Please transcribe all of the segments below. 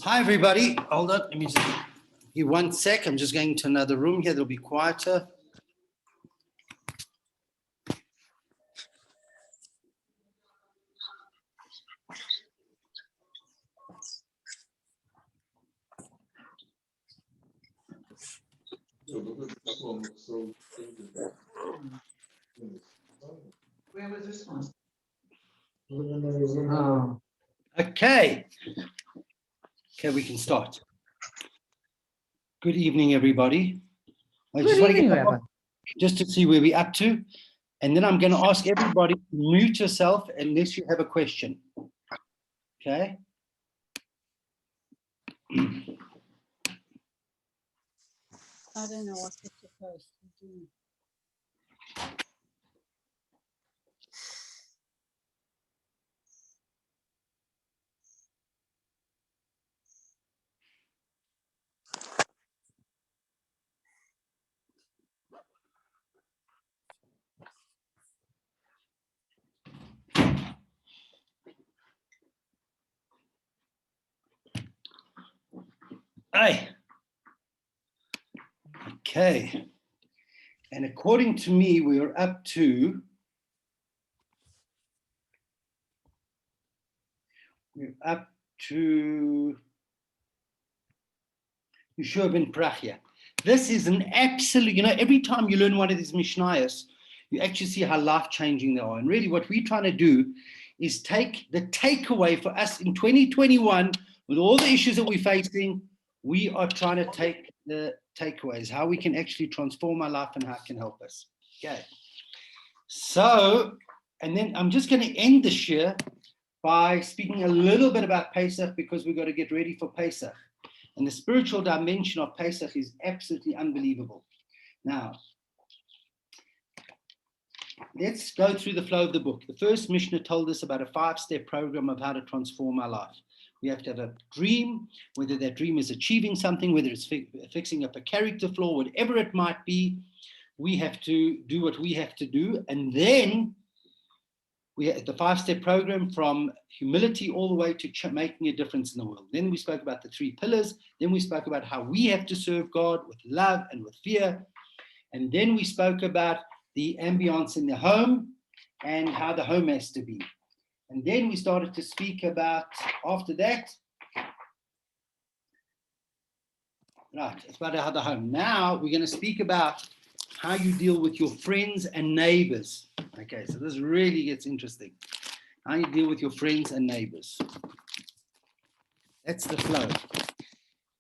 Hi, everybody. Hold on. Let me just give you 1 sec. I'm just going to another room here. That'll be quieter. Where was this one? Oh. Okay, we can start. Good evening, everybody. I just want to get Rabbi. just to see where we're up to. And then I'm going to ask everybody to mute yourself unless you have a question. Okay? I don't know what it's supposed to do. Aye. Okay. And according to me, we are up to Yeshua ben Prachia. This is an absolute, every time you learn one of these Mishnayos, you actually see how life-changing they are. And really what we're trying to do is take the takeaway for us in 2021, with all the issues that we're facing, we are trying to take the takeaways, how we can actually transform our life and how it can help us. Okay. So, and then I'm just going to end this year by speaking a little bit about Pesach, because we've got to get ready for Pesach. And the spiritual dimension of Pesach is absolutely unbelievable. Now, let's go through the flow of the book. The first Mishnah told us about a 5-step program of how to transform our life. We have to have a dream, whether that dream is achieving something, whether it's fixing up a character flaw, whatever it might be, we have to do what we have to do. And then we had the 5-step program from humility all the way to making a difference in the world. Then we spoke about the 3 pillars. Then we spoke about how we have to serve God with love and with fear. And then we spoke about the ambience in the home and how the home has to be. And then we started to speak about, after that, right, it's about how the home. Now we're going to speak about how you deal with your friends and neighbors. Okay, so this really gets interesting. How you deal with your friends and neighbors. That's the flow.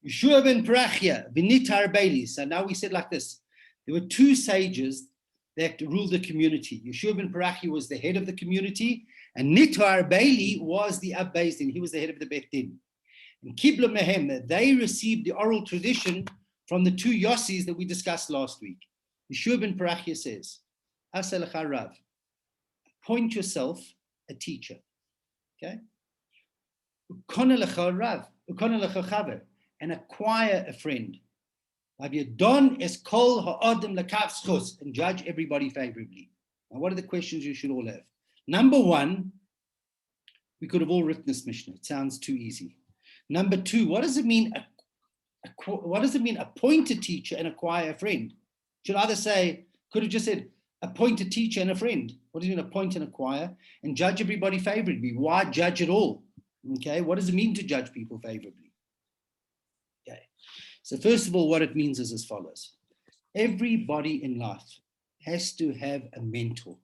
Yeshua ben Parachia, Vinitar Bailey. So now we said like this. There were 2 sages that ruled the community. Yeshua ben Parachia was the head of the community, and Nitar Bailey was the Ab Beis Din. He was the head of the Beit Din. And Kibla Mehem, they received the oral tradition from the 2 Yossis that we discussed last week. Yeshua ben Parachia says, Asa lecha Rav, appoint yourself a teacher. Okay? Ukona lecha Rav, ukona lecha chaver, and acquire a friend. Don es kol ha'adam lekav schus, and judge everybody favorably. Now, what are the questions you should all have? Number 1, we could have all written this Mishnah. It sounds too easy. Number 2, what does it mean? What does it mean? Appoint a teacher and acquire a friend. Should either say, could have just said, appoint a teacher and a friend. What does it mean, appoint and acquire? And judge everybody favorably. Why judge at all? Okay, what does it mean to judge people favorably? Okay, so first of all, what it means is as follows. Everybody in life has to have a mentor.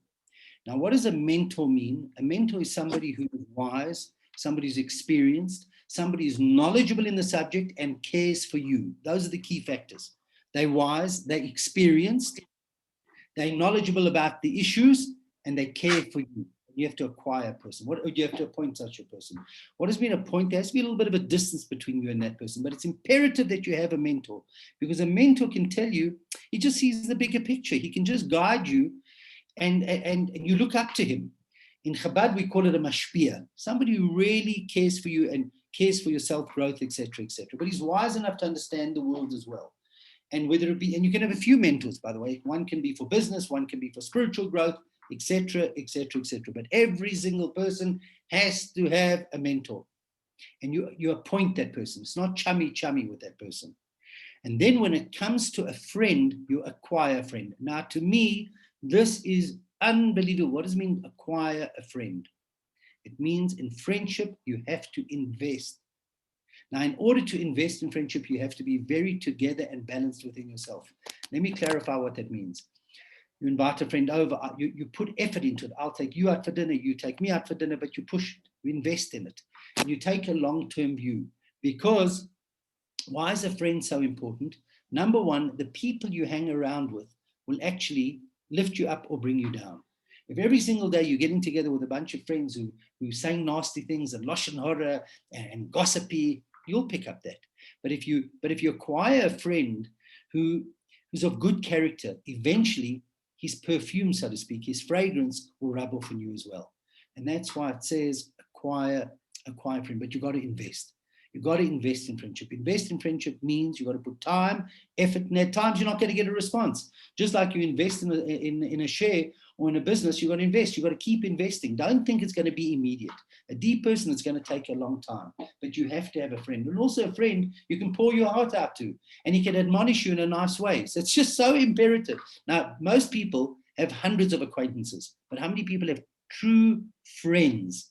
Now, what does a mentor mean? A mentor is somebody who is wise, somebody who's experienced, somebody who's knowledgeable in the subject and cares for you. Those are the key factors. They're wise, they're experienced, they're knowledgeable about the issues, and they care for you. You have to acquire a person. You have to appoint such a person. What does mean appoint? There has to be a little bit of a distance between you and that person, but it's imperative that you have a mentor, because a mentor can tell you, he just sees the bigger picture. He can just guide you, and you look up to him. In Chabad, we call it a mashpia, somebody who really cares for you and cares for your self-growth, etc., etc. But he's wise enough to understand the world as well. And whether it be, and you can have a few mentors, by the way. One can be for business, one can be for spiritual growth, etc., etc., etc. But every single person has to have a mentor. and you appoint that person. It's not chummy with that person. And then when it comes to a friend, you acquire a friend. Now, to me, this is unbelievable. What does it mean, acquire a friend? It means in friendship, you have to invest. Now, in order to invest in friendship, you have to be very together and balanced within yourself. Let me clarify what that means. You invite a friend over, you put effort into it. I'll take you out for dinner, you take me out for dinner, but you push it, you invest in it. And you take a long-term view. Because why is a friend so important? Number one, the people you hang around with will actually lift you up or bring you down. If every single day you're getting together with a bunch of friends who saying nasty things and lashon hara and gossipy, you'll pick up that. But if you acquire a friend who's of good character, eventually his perfume, so to speak, his fragrance will rub off on you as well. And that's why it says acquire a friend, but you've got to invest. You've got to invest in friendship. Invest in friendship means you've got to put time, effort, and at times you're not going to get a response. Just like you invest in a share or in a business, you've got to invest. You've got to keep investing. Don't think it's going to be immediate. A deep person, it's going to take a long time, but you have to have a friend. And also a friend you can pour your heart out to, and he can admonish you in a nice way. So it's just so imperative. Now, most people have hundreds of acquaintances, but how many people have true friends?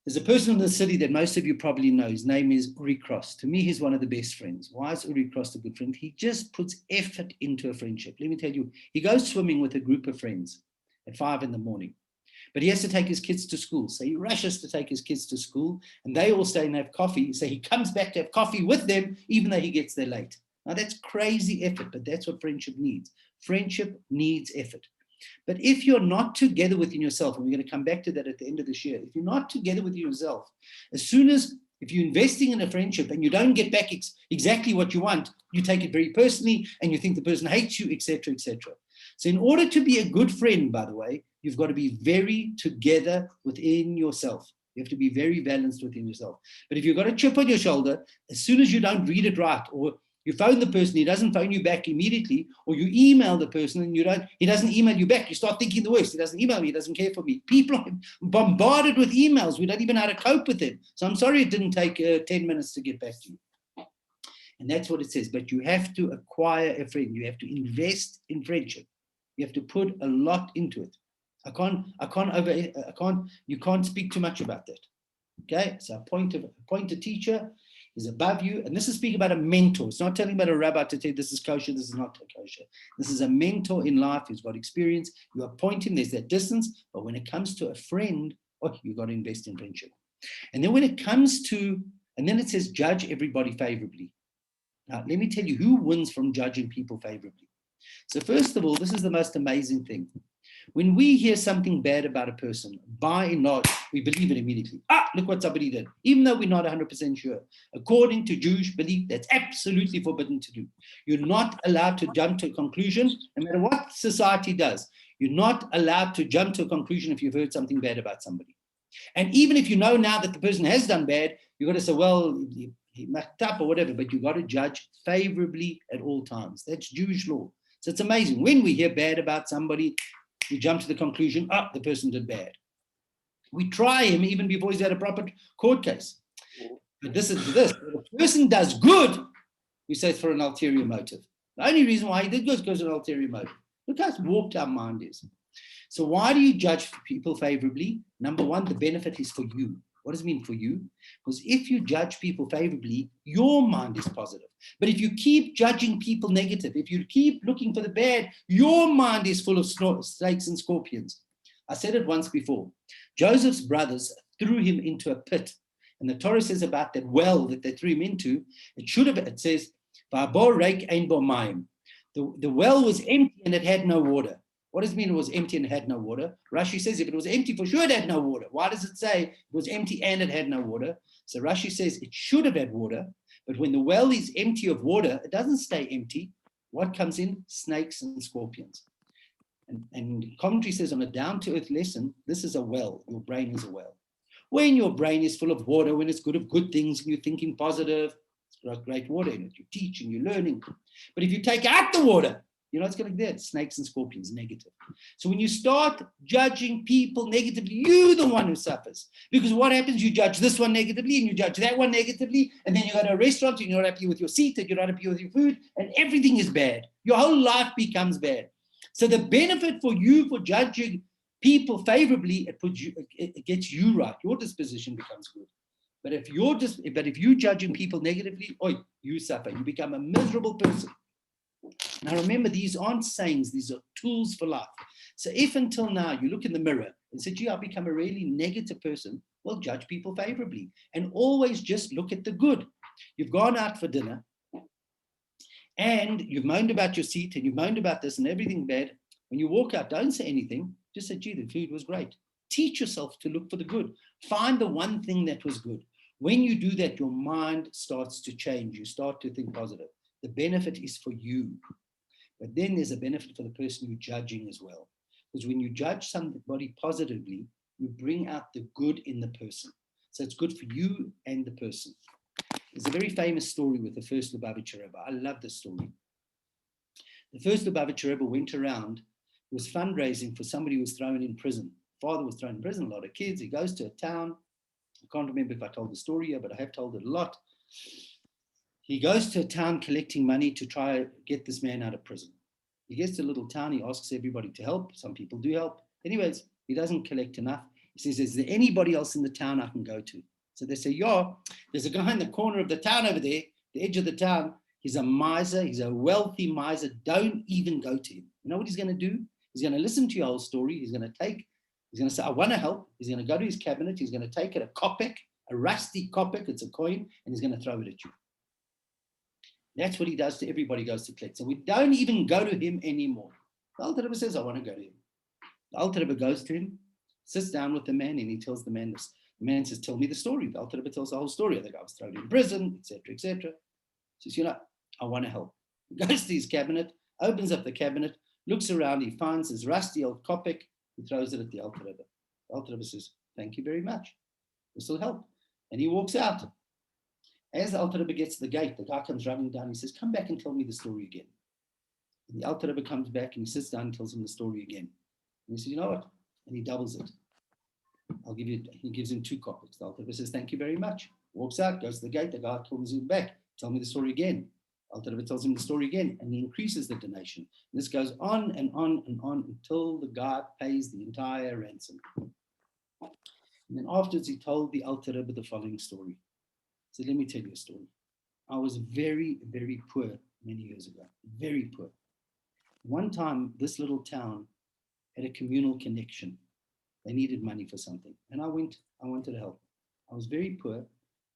There's a person in the city that most of you probably know. His name is Uri Cross. To me, he's one of the best friends. Why is Uri Cross a good friend? He just puts effort into a friendship. Let me tell you, he goes swimming with a group of friends at 5 a.m. But he has to take his kids to school. So he rushes to take his kids to school, and they all stay and have coffee. So he comes back to have coffee with them, even though he gets there late. Now, that's crazy effort, but that's what friendship needs. Friendship needs effort. But if you're not together within yourself, and we're going to come back to that at the end of this year, if you're not together with yourself, if you're investing in a friendship and you don't get back exactly what you want, you take it very personally and you think the person hates you, etc., etc. So in order to be a good friend, by the way, you've got to be very together within yourself. You have to be very balanced within yourself. But if you've got a chip on your shoulder, as soon as you don't read it right, or you phone the person, he doesn't phone you back immediately, or you email the person and he doesn't email you back, you start thinking the worst. He doesn't email me, he doesn't care for me. People are bombarded with emails. We don't even know how to cope with them. So I'm sorry it didn't take 10 minutes to get back to you. And that's what it says. But you have to acquire a friend. You have to invest in friendship. You have to put a lot into it. You can't speak too much about that. Okay, so appoint a teacher is above you, and this is speaking about a mentor. It's not telling about a rabbi to tell you this is kosher, this is not kosher. This is a mentor in life who's got experience. You appoint him, there's that distance, but when it comes to a friend, you've got to invest in friendship. And then when it comes to, and then it says judge everybody favorably. Now, let me tell you who wins from judging people favorably. So first of all, this is the most amazing thing. When we hear something bad about a person, by and large, we believe it immediately. Look what somebody did, even though we're not 100% sure. According to Jewish belief, that's absolutely forbidden to do. You're not allowed to jump to a conclusion, no matter what society does. You're not allowed to jump to a conclusion if you've heard something bad about somebody. And even if you know now that the person has done bad, you've got to say, well, he mucked up or whatever, but you've got to judge favorably at all times. That's Jewish law. So it's amazing. When we hear bad about somebody, we jump to the conclusion, the person did bad. We try him even before he's had a proper court case. But this is this. If a person does good, we say it's for an ulterior motive. The only reason why he did good is because of an ulterior motive. Look how warped our mind is. So why do you judge people favorably? Number one, the benefit is for you. What does it mean for you? Because if you judge people favorably, your mind is positive. But if you keep judging people negative, if you keep looking for the bad, your mind is full of snakes and scorpions. I said it once before. Joseph's brothers threw him into a pit. And the Torah says about that well that they threw him into, it says, the well was empty and it had no water. What does it mean it was empty and it had no water? Rashi says if it was empty, for sure it had no water. Why does it say it was empty and it had no water? So Rashi says it should have had water, but when the well is empty of water, it doesn't stay empty. What comes in? Snakes and scorpions. And commentary says on a down-to-earth lesson, this is a well. Your brain is a well. When your brain is full of water, when it's good of good things, and you're thinking positive, it's got great water in it. You're teaching, you're learning. But if you take out the water, You know, it's going to be that snakes and scorpions, negative. So when you start judging people negatively, you're the one who suffers. Because what happens? You judge this one negatively and you judge that one negatively. And then you go to a restaurant and you're not happy with your seat and you're not happy with your food and everything is bad. Your whole life becomes bad. So the benefit for you for judging people favorably, it gets you right. Your disposition becomes good. But if you're judging people negatively, you suffer. You become a miserable person. Now remember, these aren't sayings, these are tools for life. So if until now you look in the mirror and say, gee, I've become a really negative person, well, judge people favorably and always just look at the good. You've gone out for dinner and you've moaned about your seat and you've moaned about this and everything bad. When you walk out, don't say anything. Just say, gee, the food was great. Teach yourself to look for the good. Find the one thing that was good. When you do that, your mind starts to change. You start to think positive. The benefit is for you. But then there's a benefit for the person you're judging as well. Because when you judge somebody positively, you bring out the good in the person. So it's good for you and the person. There's a very famous story with the first Lubavitcher Rabbi. I love this story. The first Lubavitcher Rabbi went around, was fundraising for somebody who was thrown in prison. Father was thrown in prison, a lot of kids. He goes to a town. I can't remember if I told the story here, but I have told it a lot. He goes to a town collecting money to try to get this man out of prison. He gets to a little town. He asks everybody to help. Some people do help. Anyways, he doesn't collect enough. He says, is there anybody else in the town I can go to? So they say, yeah, there's a guy in the corner of the town over there, the edge of the town. He's a miser. He's a wealthy miser. Don't even go to him. You know what he's going to do? He's going to listen to your whole story. He's going to say, I want to help. He's going to go to his cabinet. He's going to take it, a kopeck, a rusty kopeck. It's a coin, and he's going to throw it at you. That's what he does to everybody who goes to collect. So we don't even go to him anymore. The Alter Rebbe says, I want to go to him. The Alter Rebbe goes to him, sits down with the man, and he tells the man this. The man says, tell me the story. The Alter Rebbe tells the whole story. The guy was thrown in prison, etc., etc. He says, I want to help. He goes to his cabinet, opens up the cabinet, looks around, he finds his rusty old kopeck, he throws it at the Alter Rebbe. The Alter Rebbe says, thank you very much. This will help. And he walks out. As the Alter Rebbe gets to the gate, the guy comes running down. He says, come back and tell me the story again. And the Alter Rebbe comes back and he sits down and tells him the story again. And he says, you know what? And he doubles it. He gives him 2 kopecks. The Alter Rebbe says, thank you very much. Walks out, goes to the gate. The guy comes him back. Tell me the story again. Alter Rebbe tells him the story again, and he increases the donation. And this goes on and on and on until the guy pays the entire ransom. And then afterwards, he told the Alter Rebbe the following story. So let me tell you a story. I was very, very poor many years ago, very poor. One time, this little town had a communal connection. They needed money for something. And I wanted to help. I was very poor. And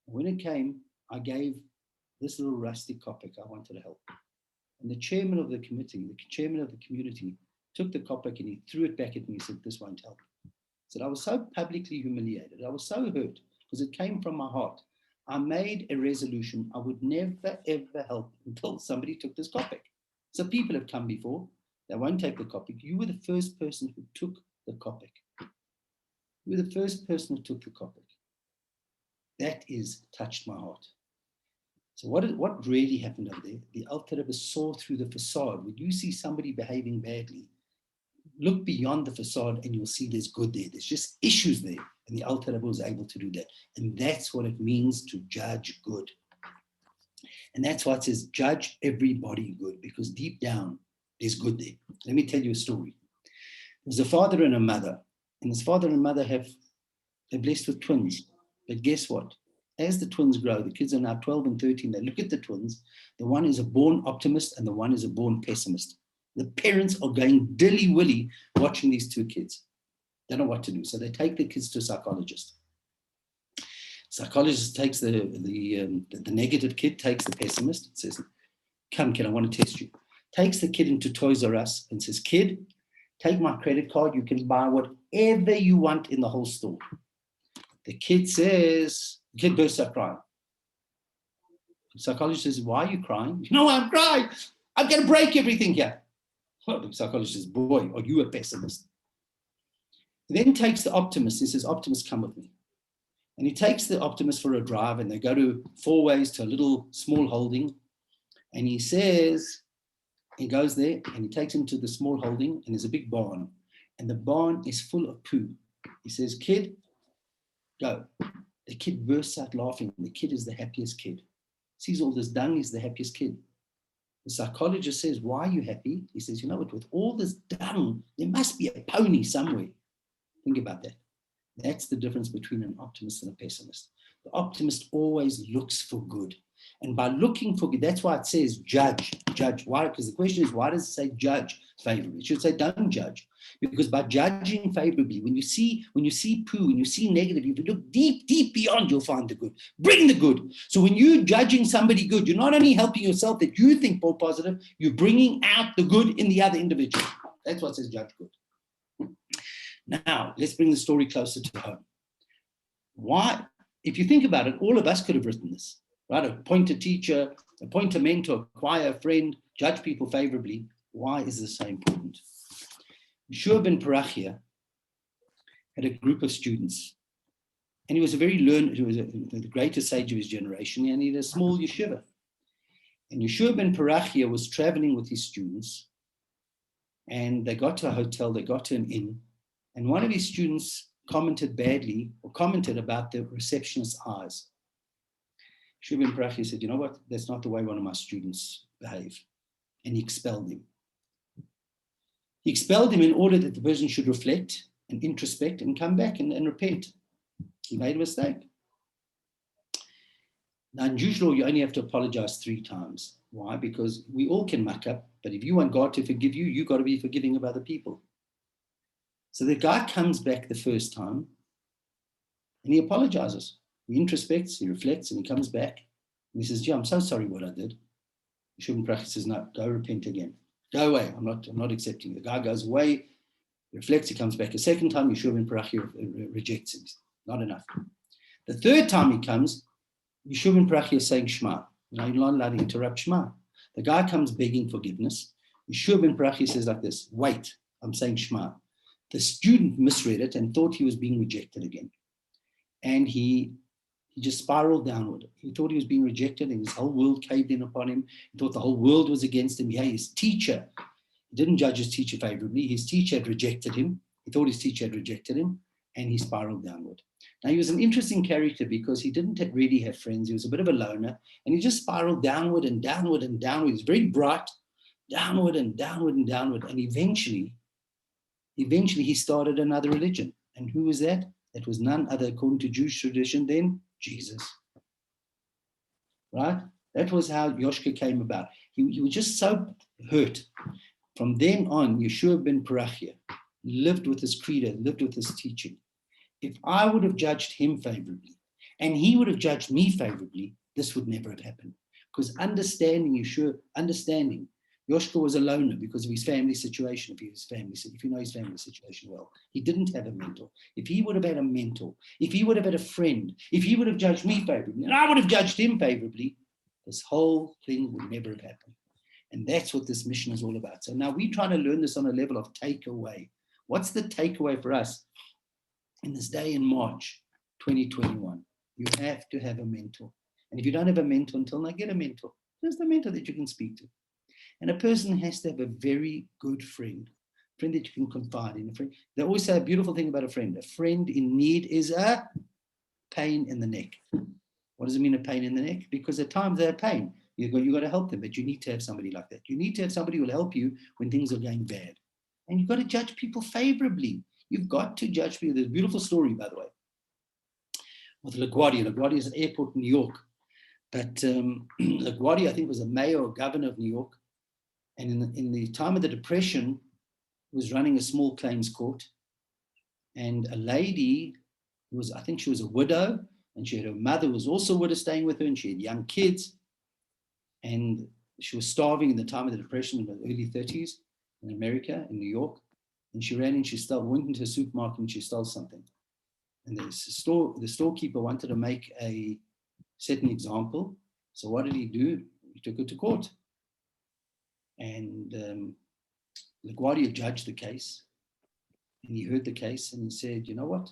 when it came, I gave this little rusty kopeck. I wanted to help. And the chairman of the committee, the chairman of the community, took the kopeck and he threw it back at me. He said, this won't help. I said, I was so publicly humiliated. I was so hurt because it came from my heart. I made a resolution. I would never, ever help until somebody took this kopeck. So people have come before. They won't take the kopeck. You were the first person who took the kopeck. You were the first person who took the kopeck. That touched my heart. So what really happened over there? The Alter Rebbe saw through the facade. When you see somebody behaving badly, look beyond the facade and you'll see there's good there. There's just issues there. And the Alter Rebbe was able to do that. And that's what it means to judge good. And that's why it says, judge everybody good, because deep down, there's good there. Let me tell you a story. There's a father and a mother. And this father and mother they're blessed with twins. But guess what? As the twins grow, the kids are now 12 and 13, they look at the twins. The one is a born optimist and the one is a born pessimist. The parents are going dilly-willy watching these 2 kids. They don't know what to do. So they take the kids to a psychologist. Psychologist takes the negative kid, takes the pessimist, says, come kid, I want to test you. Takes the kid into Toys R Us and says, kid, take my credit card. You can buy whatever you want in the whole store. The kid bursts out crying. The psychologist says, why are you crying? No, I'm crying. I'm going to break everything here. Well, the psychologist says, boy, are you a pessimist? He then takes the optimist. He says, optimist, come with me. And he takes the optimist for a drive and they go to 4 ways to a little small holding. And he says, He goes there and he takes him to the small holding, and there's a big barn, and the barn is full of poo. He says, kid, go. The kid bursts out laughing. The kid is the happiest kid. Sees all this dung, he's the happiest kid. The psychologist says, why are you happy? He says, you know what, with all this dung, there must be a pony somewhere. Think about that. That's the difference between an optimist and a pessimist. The optimist always looks for good. And by looking for good, that's why it says judge. Why? Because the question is, why does it say judge favorably? It should say don't judge. Because by judging favorably, when you see poo, when you see negative, if you look deep beyond, you'll find the good. Bring the good. So when you're judging somebody good, you're not only helping yourself that you think more positive, you're bringing out the good in the other individual. That's what says judge good. Now, let's bring the story closer to home. Why? If you think about it, all of us could have written this, right? Appoint a teacher, appoint a mentor, acquire a friend, judge people favorably. Why is this so important? Yeshua ben Parachia had a group of students, and he was a very learned, he was the greatest sage of his generation, and he had a small yeshiva. And Yeshua ben Parachia was traveling with his students, and they got to a hotel, they got to an inn, and one of his students commented about the receptionist's eyes. Yeshua ben Parachia said, you know what, that's not the way one of my students behave. And he expelled him. He expelled him in order that the person should reflect and introspect and come back and repent. He made a mistake. Now, in Jewish law, you only have to apologize 3 times. Why? Because we all can muck up, but if you want God to forgive you, you've got to be forgiving of other people. So the guy comes back the first time and he apologizes. He introspects, he reflects, and he comes back and he says, I'm so sorry what I did. Yeshua ben Parachia says, no, go repent again. Go away. I'm not accepting. The guy goes away, reflects, he comes back a second time. Yeshua ben Parachia rejects him. Not enough. The third time he comes, Yeshua ben Parachia is saying Shema. You're not allowed to interrupt Shema. The guy comes begging forgiveness. Yeshua ben Parachia says like this, wait, I'm saying Shema. The student misread it and thought he was being rejected again. And he just spiraled downward. He thought he was being rejected and his whole world caved in upon him. He thought the whole world was against him. Yeah, his teacher, he didn't judge his teacher favorably. His teacher had rejected him. He thought his teacher had rejected him and he spiraled downward. Now, he was an interesting character because he didn't really have friends. He was a bit of a loner and he just spiraled downward and downward and downward. He was very bright, downward and downward and downward. And eventually he started another religion. And who was that? That was none other, according to Jewish tradition, than Jesus. Right? That was how Yoshka came about. He was just so hurt. From then on, Yeshua ben Parachia lived with his credo, lived with his teaching. If I would have judged him favorably and he would have judged me favorably, this would never have happened. Because understanding Yoshka was a loner because of his family situation. If you know his family situation well, he didn't have a mentor. If he would have had a mentor, if he would have had a friend, if he would have judged me favorably, and I would have judged him favorably, this whole thing would never have happened. And that's what this mission is all about. So now we're trying to learn this on a level of takeaway. What's the takeaway for us in this day in March 2021? You have to have a mentor. And if you don't have a mentor until now, get a mentor. Just a mentor that you can speak to. And a person has to have a very good friend that you can confide in. A friend. They always say a beautiful thing about a friend. A friend in need is a pain in the neck. What does it mean, a pain in the neck? Because at times they're a pain. You've got to help them, but you need to have somebody like that. You need to have somebody who will help you when things are going bad. And you've got to judge people favorably. You've got to judge people. There's a beautiful story, by the way, with LaGuardia. LaGuardia is an airport in New York. But LaGuardia, I think, was a mayor or governor of New York. And in the time of the Depression, he was running a small claims court. And a lady, I think she was a widow, and she had her mother who was also a widow staying with her, and she had young kids. And she was starving in the time of the Depression in the early 30s in America, in New York. And she ran and went into a supermarket and she stole something. And the storekeeper wanted to set an example. So what did he do? He took her to court. And LaGuardia judged the case. And he heard the case and he said, you know what?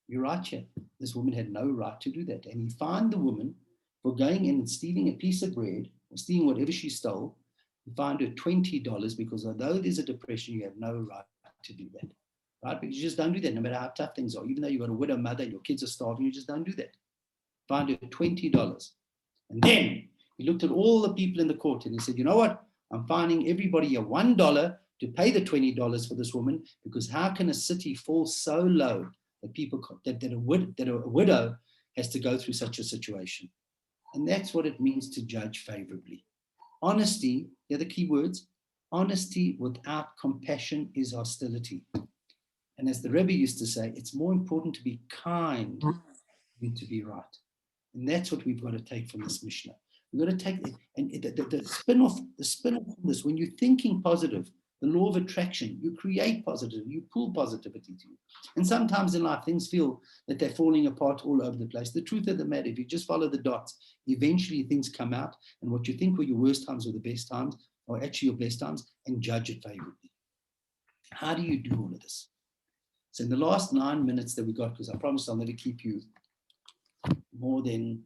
You're right here. This woman had no right to do that. And he fined the woman for going in and stealing a piece of bread or stealing whatever she stole You find her $20 because although there's a depression, you have no right to do that. Right? Because you just don't do that, no matter how tough things are. Even though you've got a widow mother and your kids are starving, you just don't do that. Find her $20. And then he looked at all the people in the court and he said, you know what? I'm finding everybody a $1 to pay the $20 for this woman, because how can a city fall so low that people that a widow has to go through such a situation? And that's what it means to judge favorably. Honesty, they're the key words. Honesty without compassion is hostility. And as the Rabbi used to say, it's more important to be kind than to be right. And that's what we've got to take from this Mishnah. We've got to take the spin-off from this. When you're thinking positive, the law of attraction, you create positive, you pull positivity to you. And sometimes in life, things feel that they're falling apart all over the place. The truth of the matter, if you just follow the dots, eventually things come out, and what you think were your worst times or the best times are actually your best times, and judge it favorably. How do you do all of this? So in the last 9 minutes that we got, because I promised I'm going to keep you more than,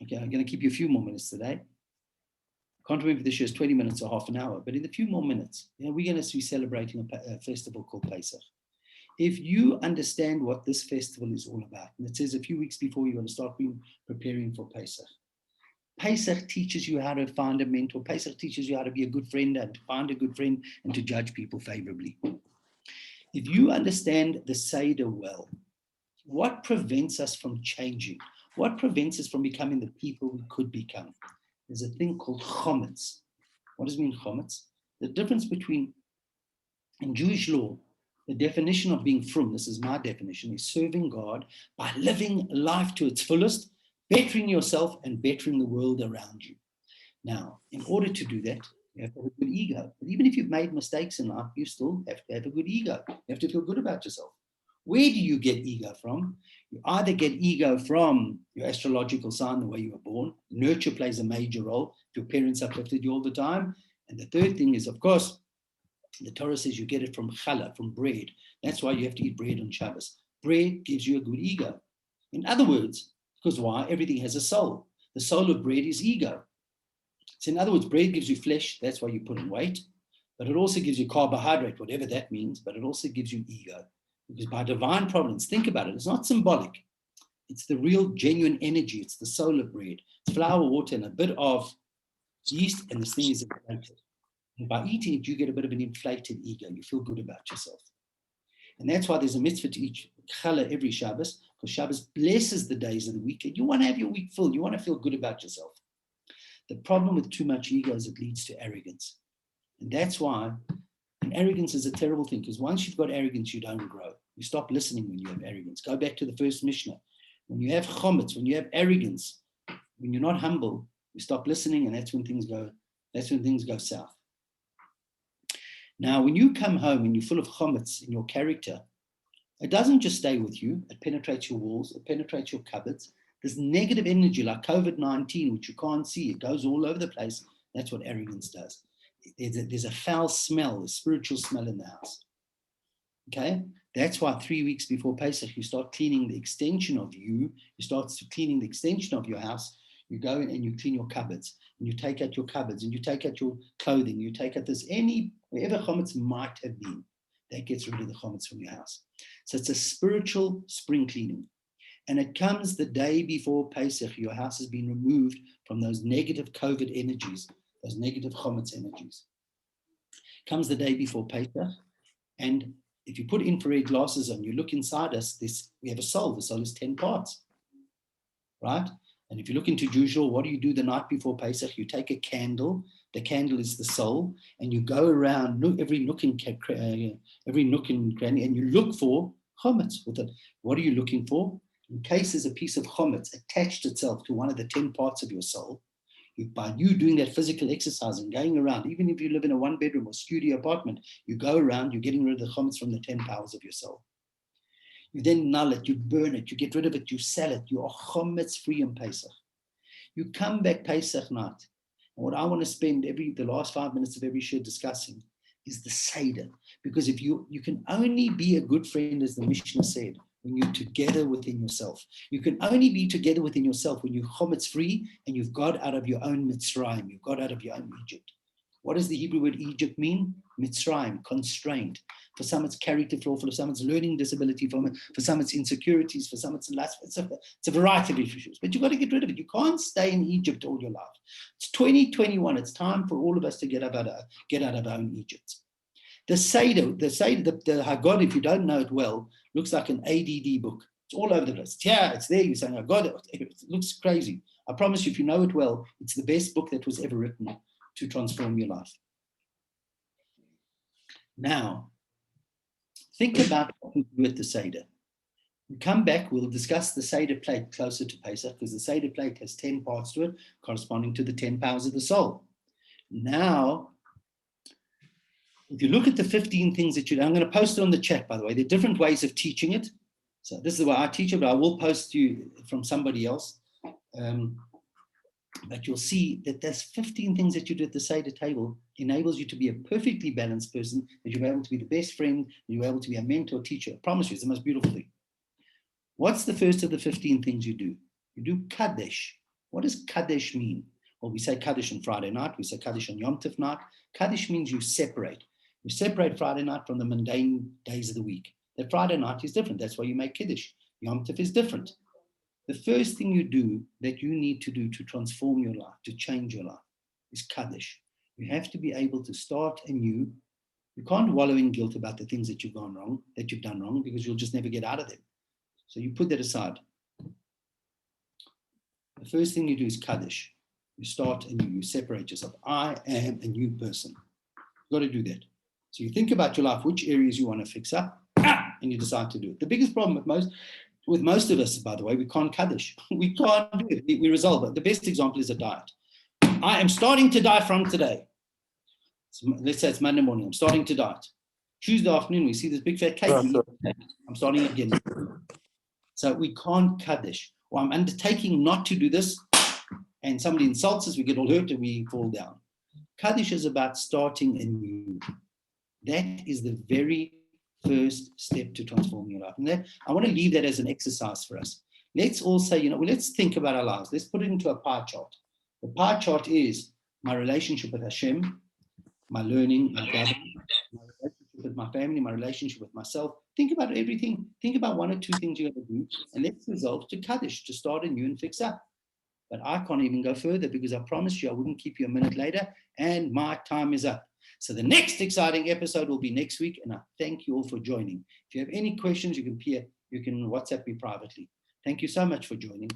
okay, I'm going to keep you a few more minutes today. I can't remember if this year is 20 minutes or half an hour, but in a few more minutes, we're going to be celebrating a festival called Pesach. If you understand what this festival is all about, and it says a few weeks before you're going to start preparing for Pesach. Pesach teaches you how to find a mentor. Pesach teaches you how to be a good friend and to find a good friend and to judge people favorably. If you understand the Seder well, what prevents us from changing? What prevents us from becoming the people we could become? There's a thing called chometz. What does it mean, chometz? The difference between, in Jewish law, the definition of being frum, this is my definition, is serving God by living life to its fullest, bettering yourself and bettering the world around you. Now, in order to do that, you have to have a good ego. But even if you've made mistakes in life, you still have to have a good ego. You have to feel good about yourself. Where do you get ego from? You either get ego from your astrological sign, the way you were born. Nurture plays a major role. If your parents uplifted you all the time. And the third thing is, of course, the Torah says you get it from challah, from bread. That's why you have to eat bread on Shabbos. Bread gives you a good ego. In other words, because why? Everything has a soul. The soul of bread is ego. So in other words, bread gives you flesh. That's why you put on weight. But it also gives you carbohydrate, whatever that means. But it also gives you ego. Because by divine providence, think about it, it's not symbolic. It's the real, genuine energy. It's the soul of bread. It's flour, water, and a bit of yeast, and this thing is inflated. And by eating it, you get a bit of an inflated ego. You feel good about yourself. And that's why there's a mitzvah to eat challah every Shabbos, because Shabbos blesses the days of the week. And you want to have your week full. You want to feel good about yourself. The problem with too much ego is it leads to arrogance. And that's why, and arrogance is a terrible thing, because once you've got arrogance, you don't grow. You stop listening when you have arrogance. Go back to the first Mishnah. When you have chometz, when you have arrogance, when you're not humble, you stop listening, and that's when things go south. Now, when you come home and you're full of chometz in your character, it doesn't just stay with you. It penetrates your walls. It penetrates your cupboards. This negative energy, like COVID-19, which you can't see, it goes all over the place. That's what arrogance does. There's a foul smell, a spiritual smell in the house. Okay? That's why 3 weeks before Pesach, you start cleaning the extension of you. You start cleaning the extension of your house. You go in and you clean your cupboards. And you take out your cupboards. And you take out your clothing. You take out wherever chometz might have been. That gets rid of the chometz from your house. So it's a spiritual spring cleaning. And it comes the day before Pesach. Your house has been removed from those negative COVID energies, those negative chometz energies. Comes the day before Pesach. And if you put infrared glasses on, you look inside us, we have a soul. The soul is 10 parts, right? And if you look into Jewish law, what do you do the night before Pesach? You take a candle. The candle is the soul. And you go around every nook and cranny, and you look for chometz with it. What are you looking for? In case there's a piece of chometz attached itself to one of the 10 parts of your soul, by you doing that physical exercise and going around, even if you live in a 1-bedroom or studio apartment, you go around, you're getting rid of the chometz from the 10 powers of your soul. You then null it, you burn it, you get rid of it, you sell it. You are chometz free in Pesach. You come back Pesach night. And what I want to spend the last 5 minutes of every shir discussing is the Seder. Because if you can only be a good friend, as the Mishnah said, when you're together within yourself. You can only be together within yourself when you're chometz free and you've got out of your own Mitzrayim, you've got out of your own Egypt. What does the Hebrew word Egypt mean? Mitzrayim, constrained. For some, it's character flaw. For some, it's learning disability. For some, it's insecurities. For some, it's lust. It's a variety of issues. But you've got to get rid of it. You can't stay in Egypt all your life. It's 2021. It's time for all of us to get out of our own Egypt. The Seder, the Haggadah, if you don't know it well, looks like an ADD book. It's all over the place. Yeah, it's there. You're saying, I got it. It looks crazy. I promise you, if you know it well, it's the best book that was ever written to transform your life. Now, think about what we do at the Seder. We come back, we'll discuss the Seder plate closer to Pesach, because the Seder plate has 10 parts to it, corresponding to the 10 powers of the soul. Now, if you look at the 15 things that you do, I'm going to post it on the chat, by the way. There are different ways of teaching it. So this is the way I teach it, but I will post you from somebody else. But you'll see that there's 15 things that you do at the Seder table enables you to be a perfectly balanced person, that you're able to be the best friend, you're able to be a mentor, teacher. I promise you, it's the most beautiful thing. What's the first of the 15 things you do? You do Kaddish. What does Kaddish mean? Well, we say Kaddish on Friday night. We say Kaddish on Yom Tov night. Kaddish means you separate. You separate Friday night from the mundane days of the week. That Friday night is different. That's why you make Kaddish. Yom Tov is different. The first thing you do that you need to do to transform your life, to change your life, is Kaddish. You have to be able to start anew. You can't wallow in guilt about the things that you've done wrong, because you'll just never get out of them. So you put that aside. The first thing you do is Kaddish. You start anew. You separate yourself. I am a new person. You've got to do that. So you think about your life, which areas you want to fix up, and you decide to do it. The biggest problem with most of us, by the way, we can't Kaddish. We can't do it. We resolve it. The best example is a diet. I am starting to diet from today. So let's say it's Monday morning. I'm starting to diet. Tuesday afternoon, we see this big fat cake. I'm starting again. So we can't Kaddish. Or I'm undertaking not to do this, and somebody insults us, we get all hurt and we fall down. Kaddish is about starting anew. That is the very first step to transform your life. And that, I want to leave that as an exercise for us. Let's all say, let's think about our lives. Let's put it into a pie chart. The pie chart is my relationship with Hashem, my learning, my gathering, my relationship with my family, my relationship with myself. Think about everything. Think about one or two things you're going to do, and let's resolve to Kaddish, to start anew and fix up. But I can't even go further, because I promised you I wouldn't keep you a minute later, and my time is up. So the next exciting episode will be next week, and I thank you all for joining. If you have any questions, you can WhatsApp me privately. Thank you so much for joining.